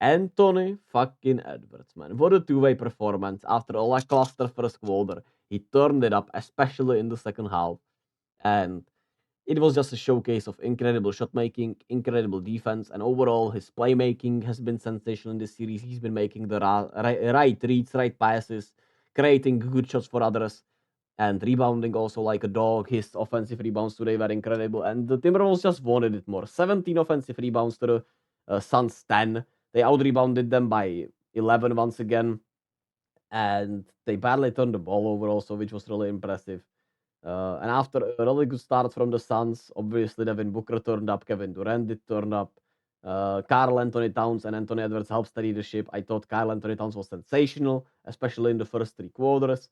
Anthony fucking Edwards, man. What a two-way performance after a lackluster first quarter. He turned it up, especially in the second half. And it was just a showcase of incredible shot making, incredible defense, and overall his playmaking has been sensational in this series. He's been making the right reads, right passes, creating good shots for others, and rebounding also like a dog. His offensive rebounds today were incredible, and the Timberwolves just wanted it more. 17 offensive rebounds to the Suns 10. They out rebounded them by 11 once again, and they barely turned the ball over also, which was really impressive. And after a really good start from the Suns, obviously Devin Booker turned up, Kevin Durant did turn up, Karl Anthony Towns and Anthony Edwards helped steady the ship. I thought Karl Anthony Towns was sensational, especially in the first three quarters.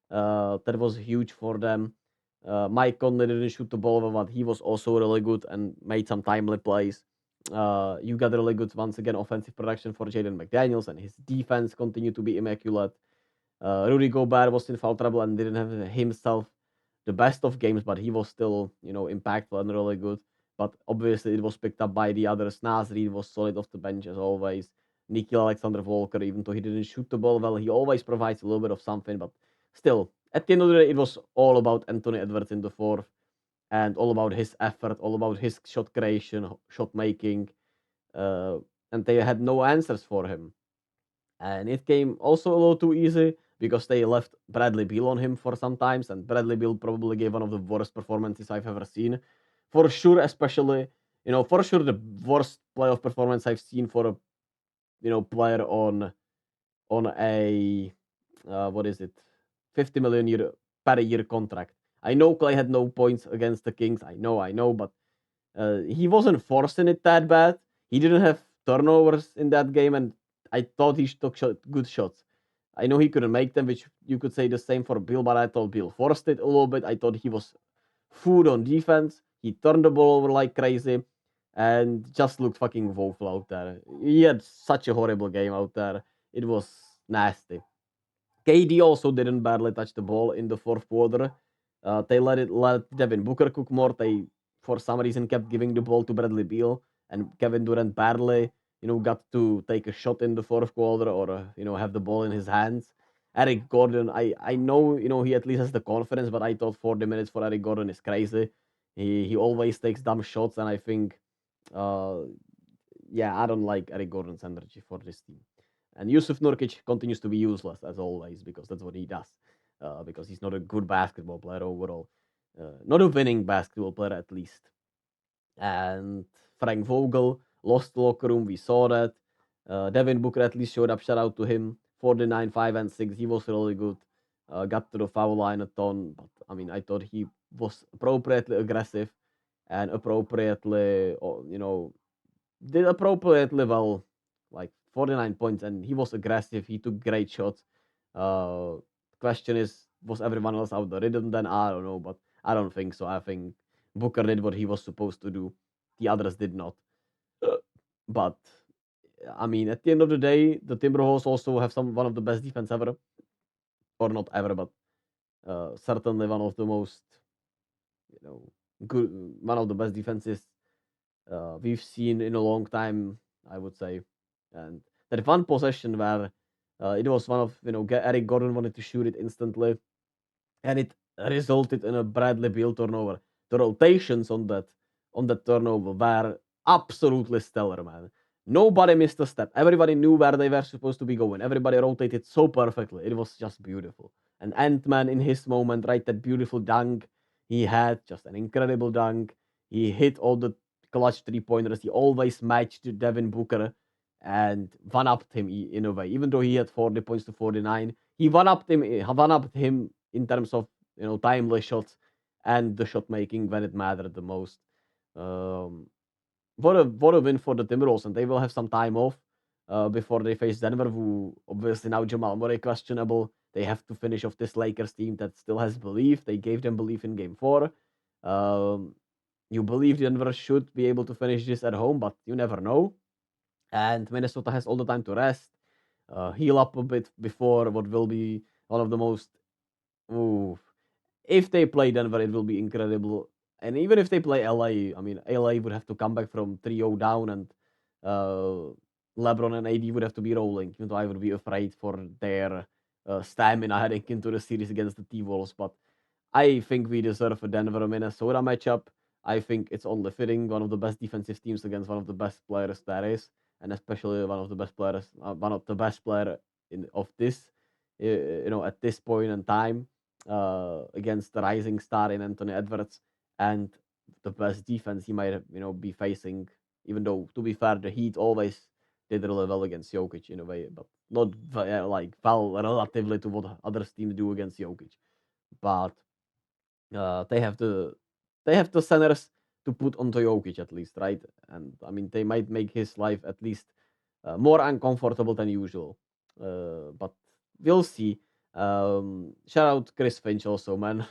That was huge for them. Mike Conley didn't shoot the ball, but he was also really good and made some timely plays. You got really good, once again, offensive production for Jaden McDaniels, and his defense continued to be immaculate. Rudy Gobert was in foul trouble and didn't have himself the best of games, but he was still, impactful and really good. But obviously, it was picked up by the others. Nas Reed was solid off the bench as always. Nikhil Alexander Walker, even though he didn't shoot the ball well, he always provides a little bit of something. But still, at the end of the day, it was all about Anthony Edwards in the fourth and all about his effort, all about his shot creation, shot making. And they had no answers for him. And it came also a little too easy because they left Bradley Beal on him for some times, and Bradley Beal probably gave one of the worst performances I've ever seen. For sure, especially, for sure the worst playoff performance I've seen for a, player on a what is it, 50 million euro per year contract. I know Clay had no points against the Kings. I know, but he wasn't forcing it that bad. He didn't have turnovers in that game, and I thought he took good shots. I know he couldn't make them, which you could say the same for Bill, but I thought Bill forced it a little bit. I thought he was food on defense. He turned the ball over like crazy and just looked fucking woeful out there. He had such a horrible game out there. It was nasty. KD also didn't barely touch the ball in the fourth quarter. They let Devin Booker cook more. They, for some reason, kept giving the ball to Bradley Beal, and Kevin Durant barely, got to take a shot in the fourth quarter or have the ball in his hands. Eric Gordon, I know he at least has the confidence, but I thought 40 minutes for Eric Gordon is crazy. He always takes dumb shots, and I think, uh, yeah, I don't like Eric Gordon's energy for this team. And Yusuf Nurkic continues to be useless as always because that's what he does. Because he's not a good basketball player overall, not a winning basketball player at least. And Frank Vogel lost the locker room. We saw that. Devin Booker at least showed up. Shout out to him. 49, 5, and 6. He was really good. Got to the foul line a ton, but I mean, I thought he was appropriately aggressive and appropriately, did appropriately well, like 49 points, and he was aggressive. He took great shots. Uh, Question is, was everyone else out the rhythm then? I don't know, but I don't think so. I think Booker did what he was supposed to do. The others did not. Uh, But I mean, at the end of the day, the Timberwolves also have one of the best defense ever, or not ever, but certainly one of the most, you know, good, one of the best defenses we've seen in a long time, I would say. And that one possession where it was one of, Eric Gordon wanted to shoot it instantly, and it resulted in a Bradley Beal turnover. The rotations on that turnover were absolutely stellar, man. Nobody missed a step. Everybody knew where they were supposed to be going. Everybody rotated so perfectly. It was just beautiful. And Ant-Man in his moment, right, that beautiful dunk he had, just an incredible dunk. He hit all the clutch three-pointers. He always matched Devin Booker and one-upped him in a way. Even though he had 40 points to 49, he one-upped him in terms of timely shots and the shot making when it mattered the most. Um, what a win for the Timberwolves, and they will have some time off before they face Denver, who obviously now Jamal Murray questionable. They have to finish off this Lakers team that still has belief. They gave them belief in Game 4. Um, you believe Denver should be able to finish this at home, but you never know. And Minnesota has all the time to rest, heal up a bit before what will be one of the most. Ooh, if they play Denver, it will be incredible. And even if they play LA, I mean, LA would have to come back from 3-0 down and uh, LeBron and AD would have to be rolling, even though I would be afraid for their stamina heading into the series against the T-Wolves. But I think we deserve a Denver Minnesota matchup. I think it's only fitting, one of the best defensive teams against one of the best players there is, and especially one of the best players, one of the best player in of this, at this point in time, against the rising star in Anthony Edwards, and the best defense he might, be facing. Even though, to be fair, the Heat always did really well against Jokic in a way, but not like well relatively to what other teams do against Jokic. But they have the centers to put onto Jokic at least, right? And I mean, they might make his life at least more uncomfortable than usual. But we'll see. Shout out Chris Finch also, man.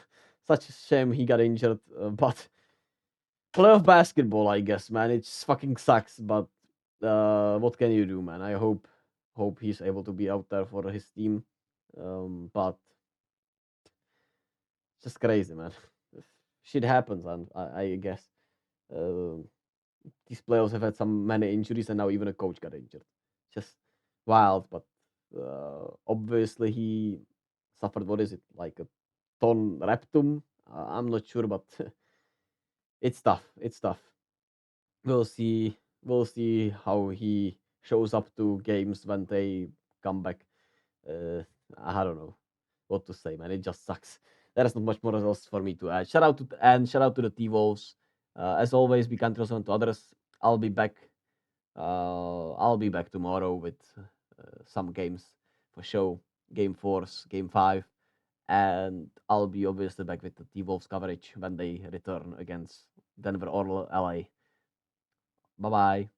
Such a shame he got injured, but playoff basketball, I guess, man. It just fucking sucks, but what can you do, man? I hope he's able to be out there for his team. But just crazy, man. Shit happens, and I guess uh, these players have had some many injuries, and now even a coach got injured. Just wild, but obviously he suffered. What is it, like a torn rectum? I'm not sure, but it's tough. It's tough. We'll see. We'll see how he shows up to games when they come back. Uh, I don't know what to say, man. It just sucks. There is not much more else for me to add. Shout out to the T Wolves. As always, be kind to listen to others. I'll be back. I'll be back tomorrow with some games for show. Game fours, game five, and I'll be obviously back with the T Wolves coverage when they return against Denver or LA. Bye bye.